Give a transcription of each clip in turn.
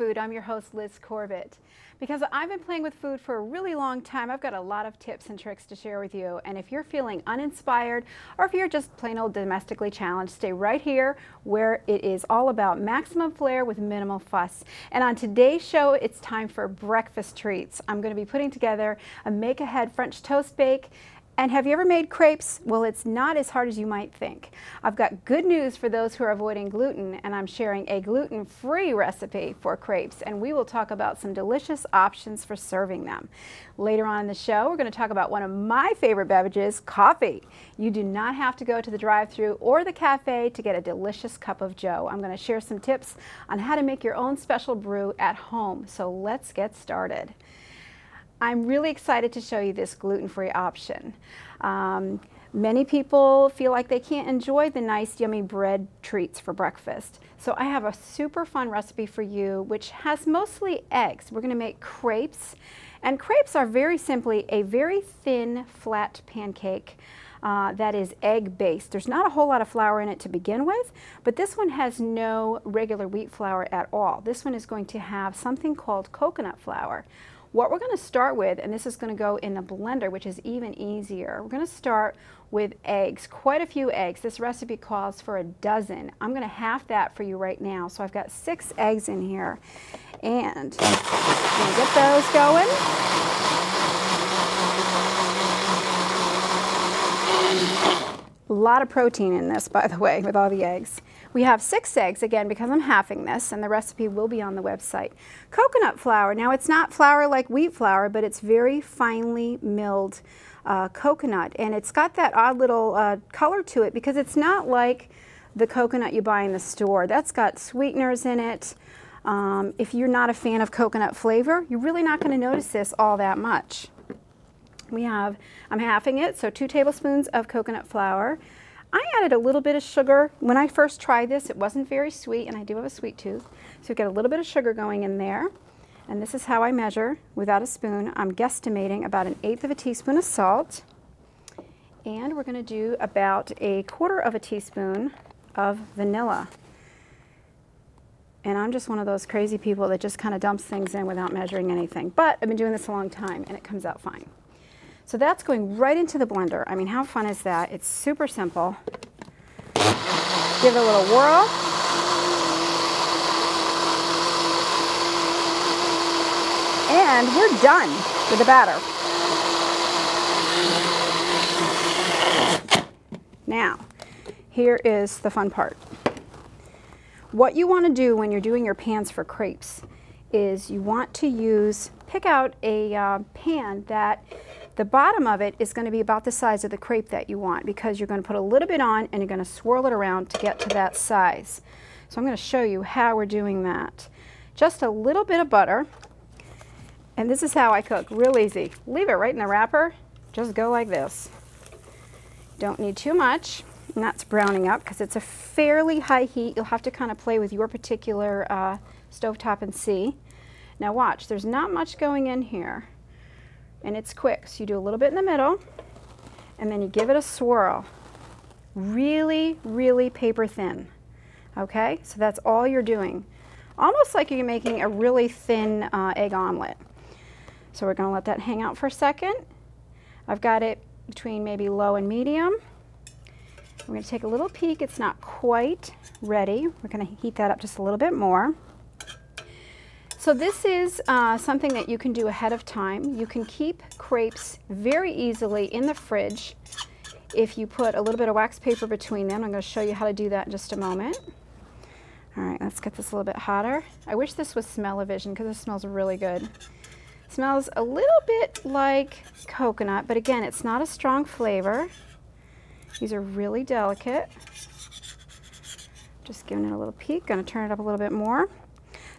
Food. I'm your host, Liz Corbett. Because I've been playing with food for a really long time, I've got a lot of tips and tricks to share with you. And if you're feeling uninspired, or if you're just plain old domestically challenged, stay right here where it is all about maximum flair with minimal fuss. And on today's show, it's time for breakfast treats. I'm going to be putting together a make-ahead French toast bake. And have you ever made crepes? Well, it's not as hard as you might think. I've got good news for those who are avoiding gluten, and I'm sharing a gluten-free recipe for crepes, and we will talk about some delicious options for serving them. Later on in the show, we're going to talk about one of my favorite beverages, coffee. You do not have to go to the drive-thru or the cafe to get a delicious cup of joe. I'm going to share some tips on how to make your own special brew at home, so let's get started. I'm really excited to show you this gluten-free option. Many people feel like they can't enjoy the nice, yummy bread treats for breakfast. So I have a super fun recipe for you, which has mostly eggs. We're going to make crepes. And crepes are very simply a very thin, flat pancake that is egg-based. There's not a whole lot of flour in it to begin with, but this one has no regular wheat flour at all. This one is going to have something called coconut flour. What we're going to start with, and this is going to go in a blender, which is even easier, we're going to start with eggs, quite a few eggs. This recipe calls for a dozen. I'm going to half that for you right now. So I've got 6 eggs in here, and I'm going to get those going. A lot of protein in this, by the way, with all the eggs. We have 6 eggs, again, because I'm halving this, and the recipe will be on the website. Coconut flour. Now, it's not flour like wheat flour, but it's very finely milled coconut, and it's got that odd little color to it because it's not like the coconut you buy in the store. That's got sweeteners in it. If you're not a fan of coconut flavor, you're really not going to notice this all that much. I'm halving it, so 2 tablespoons of coconut flour. I added a little bit of sugar. When I first tried this, it wasn't very sweet, and I do have a sweet tooth. So get a little bit of sugar going in there. And this is how I measure without a spoon. I'm guesstimating about 1/8 of a teaspoon of salt. And we're going to do about 1/4 teaspoon of vanilla. And I'm just one of those crazy people that just kind of dumps things in without measuring anything. But I've been doing this a long time, and it comes out fine. So that's going right into the blender. I mean, how fun is that? It's super simple. Give it a little whirl. And we're done with the batter. Now, here is the fun part. What you want to do when you're doing your pans for crepes is you want to pick out a pan that the bottom of it is going to be about the size of the crepe that you want, because you're going to put a little bit on and you're going to swirl it around to get to that size. So I'm going to show you how we're doing that. Just a little bit of butter, and this is how I cook, real easy. Leave it right in the wrapper, just go like this. Don't need too much, and that's browning up because it's a fairly high heat. You'll have to kind of play with your particular stovetop and see. Now watch, there's not much going in here. And it's quick, so you do a little bit in the middle, and then you give it a swirl. Really, really paper thin, okay? So that's all you're doing. Almost like you're making a really thin egg omelet. So we're gonna let that hang out for a second. I've got it between maybe low and medium. We're gonna take a little peek. It's not quite ready. We're gonna heat that up just a little bit more. So this is something that you can do ahead of time. You can keep crepes very easily in the fridge if you put a little bit of wax paper between them. I'm going to show you how to do that in just a moment. All right, let's get this a little bit hotter. I wish this was smell-o-vision because this smells really good. It smells a little bit like coconut, but again, it's not a strong flavor. These are really delicate. Just giving it a little peek. Going to turn it up a little bit more.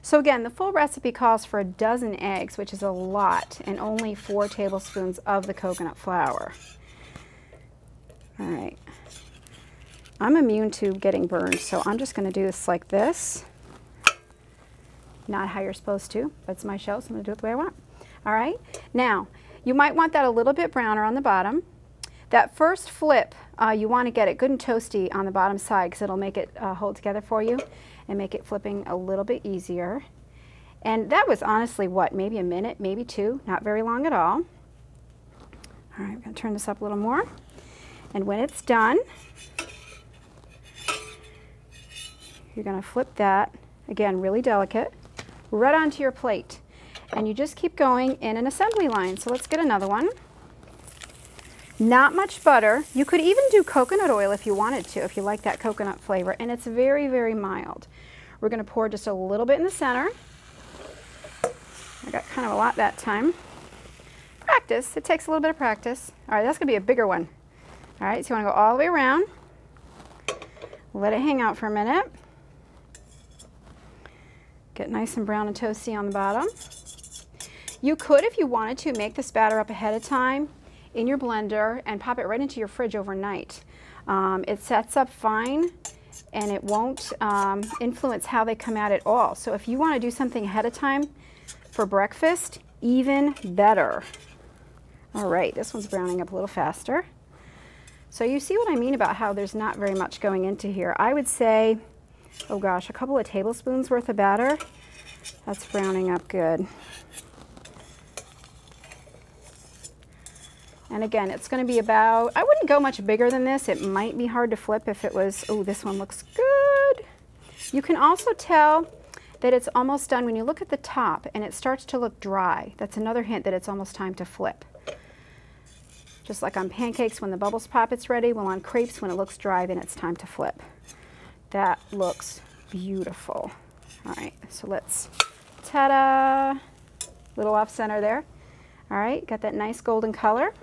So again, the full recipe calls for 12 eggs, which is a lot, and only 4 tablespoons of the coconut flour. All right. I'm immune to getting burned, so I'm just going to do this like this. Not how you're supposed to, but it's my show, so I'm going to do it the way I want. All right. Now, you might want that a little bit browner on the bottom. That first flip, you want to get it good and toasty on the bottom side because it'll make it hold together for you and make it flipping a little bit easier. And that was honestly, what, maybe a minute, maybe two, not very long at all. All right, I'm going to turn this up a little more. And when it's done, you're going to flip that, again, really delicate, right onto your plate. And you just keep going in an assembly line. So let's get another one. Not much butter. You could even do coconut oil if you wanted to, if you like that coconut flavor. And it's very, very mild. We're going to pour just a little bit in the center. I got kind of a lot that time. Practice. It takes a little bit of practice. All right, that's going to be a bigger one. All right, so you want to go all the way around. Let it hang out for a minute. Get nice and brown and toasty on the bottom. You could, if you wanted to, make this batter up ahead of time in your blender and pop it right into your fridge overnight. It sets up fine and it won't influence how they come out at all. So if you want to do something ahead of time for breakfast, even better. All right, this one's browning up a little faster. So you see what I mean about how there's not very much going into here. I would say, oh gosh, a couple of tablespoons worth of batter. That's browning up good. And again, it's going to be about, I wouldn't go much bigger than this. It might be hard to flip if it was, oh, this one looks good. You can also tell that it's almost done when you look at the top and it starts to look dry. That's another hint that it's almost time to flip. Just like on pancakes, when the bubbles pop, it's ready. Well, on crepes, when it looks dry, then it's time to flip. That looks beautiful. All right, so let's, ta-da, little off center there. All right, got that nice golden color.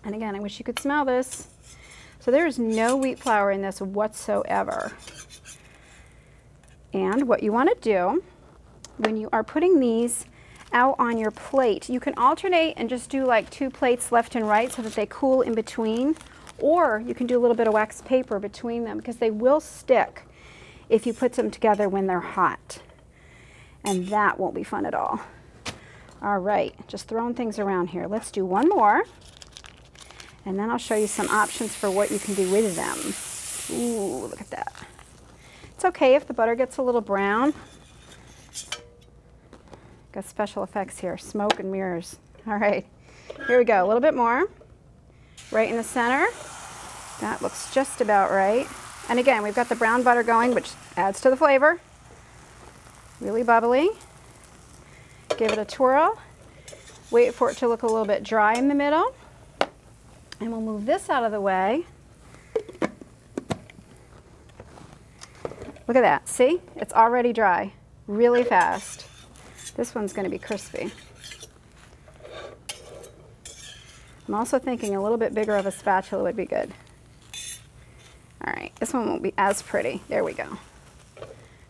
And again, I wish you could smell this. So there's no wheat flour in this whatsoever. And what you want to do when you are putting these out on your plate, you can alternate and just do like 2 plates left and right so that they cool in between, or you can do a little bit of wax paper between them because they will stick if you put them together when they're hot. And that won't be fun at all. All right, just throwing things around here. Let's do one more, and then I'll show you some options for what you can do with them. Ooh, look at that. It's okay if the butter gets a little brown. Got special effects here, smoke and mirrors. All right, here we go, a little bit more. Right in the center. That looks just about right. And again, we've got the brown butter going, which adds to the flavor. Really bubbly. Give it a twirl. Wait for it to look a little bit dry in the middle. And we'll move this out of the way. Look at that, see? It's already dry, really fast. This one's going to be crispy. I'm also thinking a little bit bigger of a spatula would be good. All right, this one won't be as pretty. There we go.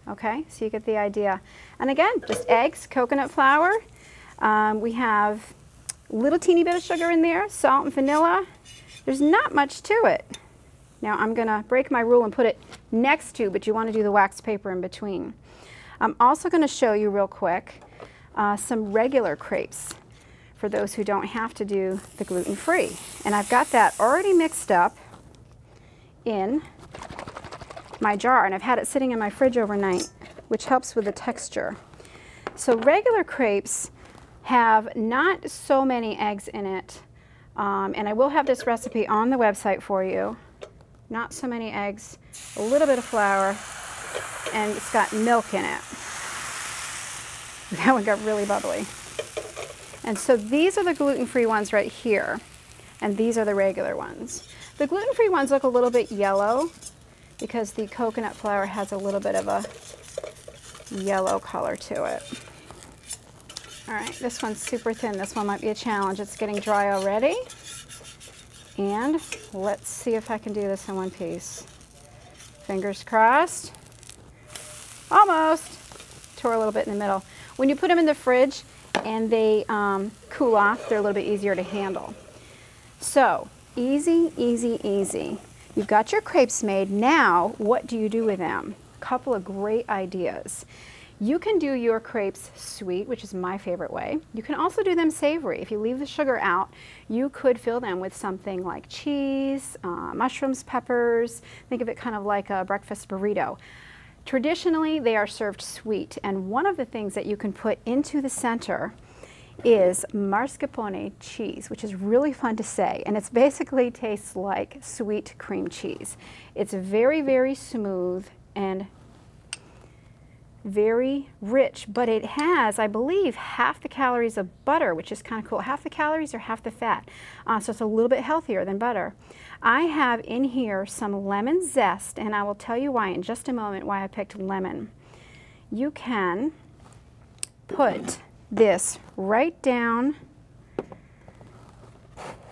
Okay, so you get the idea. And again, just eggs, coconut flour. We have a little teeny bit of sugar in there, salt and vanilla. There's not much to it. Now I'm going to break my rule and put it next to, but you want to do the wax paper in between. I'm also going to show you real quick some regular crepes for those who don't have to do the gluten-free. And I've got that already mixed up in my jar, and I've had it sitting in my fridge overnight, which helps with the texture. So regular crepes have not so many eggs in it, and I will have this recipe on the website for you. Not so many eggs, a little bit of flour, and it's got milk in it. That one got really bubbly. And so these are the gluten-free ones right here, and these are the regular ones. The gluten-free ones look a little bit yellow because the coconut flour has a little bit of a yellow color to it. All right, this one's super thin. This one might be a challenge. It's getting dry already. And let's see if I can do this in one piece. Fingers crossed. Almost. Tore a little bit in the middle. When you put them in the fridge and they cool off, they're a little bit easier to handle. So, easy, easy, easy. You've got your crepes made. Now, what do you do with them? A couple of great ideas. You can do your crepes sweet, which is my favorite way. You can also do them savory. If you leave the sugar out, you could fill them with something like cheese, mushrooms, peppers. Think of it kind of like a breakfast burrito. Traditionally, they are served sweet, and one of the things that you can put into the center is marscapone cheese, which is really fun to say, and it basically tastes like sweet cream cheese. It's very, very smooth and very rich, but it has, I believe, half the calories of butter, which is kind of cool. Half the calories or half the fat, so it's a little bit healthier than butter. I have in here some lemon zest, and I will tell you why in just a moment why I picked lemon. You can put this right down,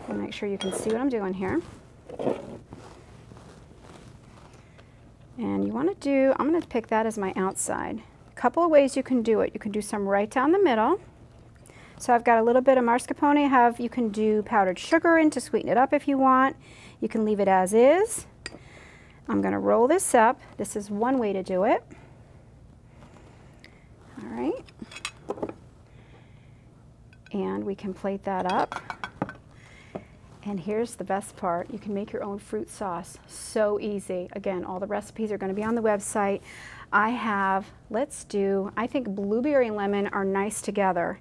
and make sure you can see what I'm doing here. And you want to do, I'm going to pick that as my outside. A couple of ways you can do it. You can do some right down the middle. So I've got a little bit of mascarpone. You can do powdered sugar in to sweeten it up if you want. You can leave it as is. I'm going to roll this up. This is one way to do it. All right. And we can plate that up. And here's the best part. You can make your own fruit sauce. So easy. Again, all the recipes are going to be on the website. I have, I think blueberry and lemon are nice together.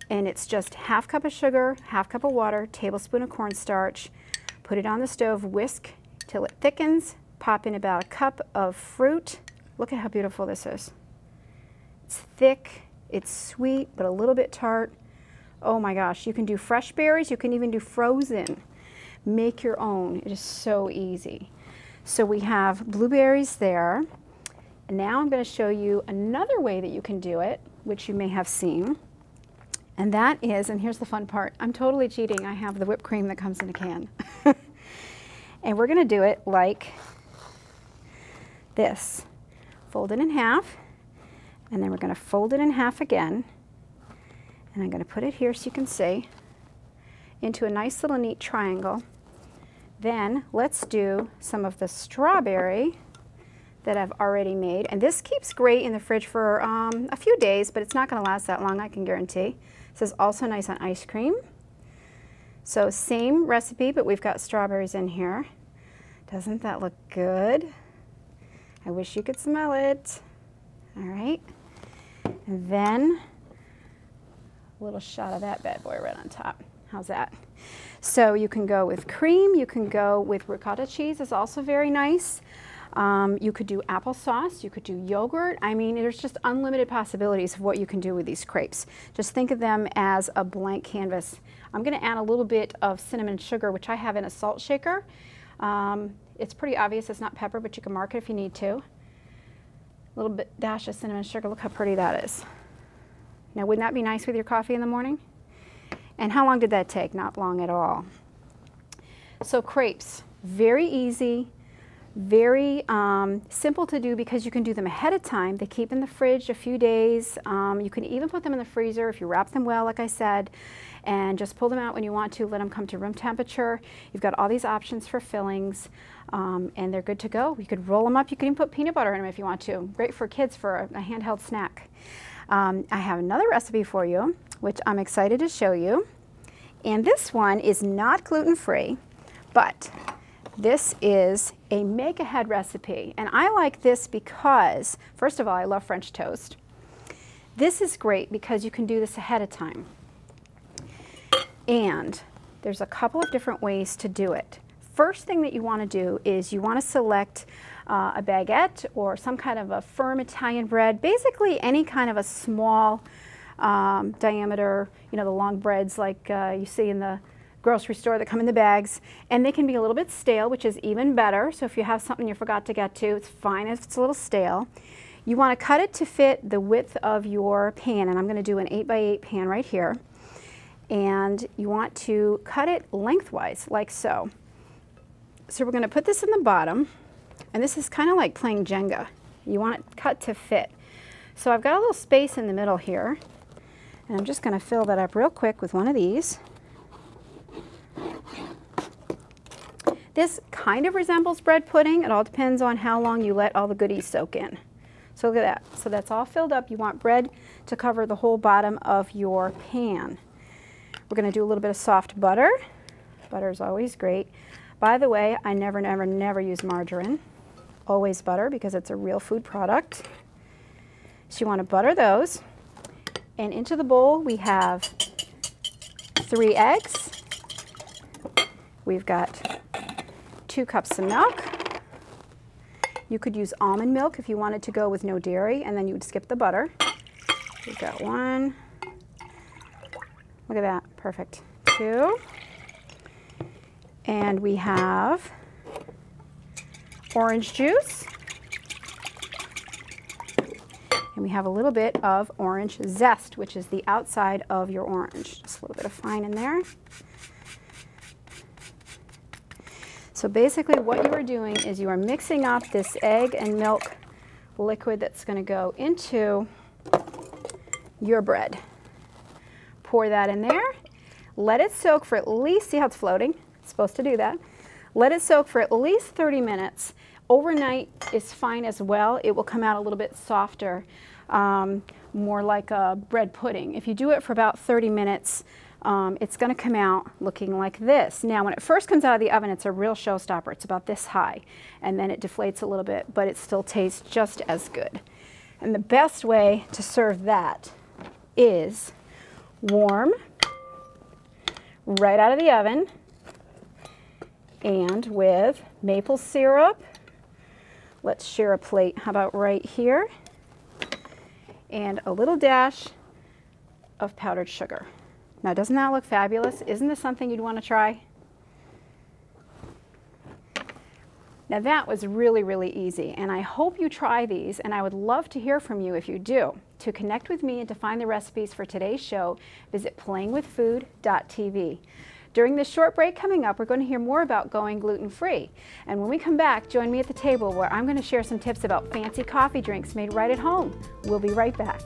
And it's just half cup of sugar, half cup of water, tablespoon of cornstarch. Put it on the stove, whisk till it thickens. Pop in about a cup of fruit. Look at how beautiful this is. It's thick, it's sweet, but a little bit tart. Oh my gosh, you can do fresh berries, you can even do frozen. Make your own, it is so easy. So we have blueberries there. And now I'm going to show you another way that you can do it, which you may have seen. And that is, and here's the fun part, I'm totally cheating, I have the whipped cream that comes in a can. And we're going to do it like this. Fold it in half, and then we're going to fold it in half again. And I'm going to put it here so you can see, into a nice little neat triangle. Then let's do some of the strawberry that I've already made. And this keeps great in the fridge for a few days, but it's not going to last that long, I can guarantee. This is also nice on ice cream. So same recipe, but we've got strawberries in here. Doesn't that look good? I wish you could smell it. All right. And then a little shot of that bad boy right on top. How's that? So you can go with cream, you can go with ricotta cheese, is also very nice. You could do applesauce, you could do yogurt. I mean, there's just unlimited possibilities of what you can do with these crepes. Just think of them as a blank canvas. I'm going to add a little bit of cinnamon sugar, which I have in a salt shaker. It's pretty obvious it's not pepper, but you can mark it if you need to. A little bit dash of cinnamon sugar. Look how pretty that is. Now, wouldn't that be nice with your coffee in the morning? And how long did that take? Not long at all. So crepes, very easy, very simple to do because you can do them ahead of time. They keep in the fridge a few days. You can even put them in the freezer if you wrap them well, like I said, and just pull them out when you want to, let them come to room temperature. You've got all these options for fillings, and they're good to go. You could roll them up. You could even put peanut butter in them if you want to. Great for kids for a handheld snack. I have another recipe for you, which I'm excited to show you. And this one is not gluten-free, but this is a make-ahead recipe. And I like this because, first of all, I love French toast. This is great because you can do this ahead of time. And there's a couple of different ways to do it. First thing that you want to do is you want to select a baguette or some kind of a firm Italian bread, basically any kind of a small diameter, you know, the long breads like you see in the grocery store that come in the bags, and they can be a little bit stale, which is even better. So if you have something you forgot to get to, it's fine if it's a little stale. You want to cut it to fit the width of your pan, and I'm going to do an 8x8 pan right here. And you want to cut it lengthwise, like so. So we're going to put this in the bottom, and this is kind of like playing Jenga. You want it cut to fit. So I've got a little space in the middle here, and I'm just going to fill that up real quick with one of these. This kind of resembles bread pudding. It all depends on how long you let all the goodies soak in. So look at that. So that's all filled up. You want bread to cover the whole bottom of your pan. We're going to do a little bit of soft butter. Butter is always great. By the way, I never use margarine. always butter because it's a real food product. So you want to butter those. And into the bowl we have 3 eggs. We've got 2 cups of milk. You could use almond milk if you wanted to go with no dairy, and then you would skip the butter. We've got 1. Look at that, perfect. 2. And we have orange juice. And we have a little bit of orange zest, which is the outside of your orange. Just a little bit of fine in there. So basically what you are doing is you are mixing up this egg and milk liquid that's going to go into your bread. Pour that in there. Let it soak for at least, see how it's floating? It's supposed to do that. Let it soak for at least 30 minutes. Overnight is fine as well. It will come out a little bit softer, more like a bread pudding. If you do it for about 30 minutes, it's going to come out looking like this. Now, when it first comes out of the oven, it's a real showstopper. It's about this high, and then it deflates a little bit, but it still tastes just as good. And the best way to serve that is warm, right out of the oven, and with maple syrup. Let's share a plate. How about right here? And a little dash of powdered sugar. Now, doesn't that look fabulous? Isn't this something you'd want to try? Now, that was really, really easy, and I hope you try these, and I would love to hear from you if you do. To connect with me and to find the recipes for today's show, visit playingwithfood.tv. During this short break coming up, we're going to hear more about going gluten-free. And when we come back, join me at the table where I'm going to share some tips about fancy coffee drinks made right at home. We'll be right back.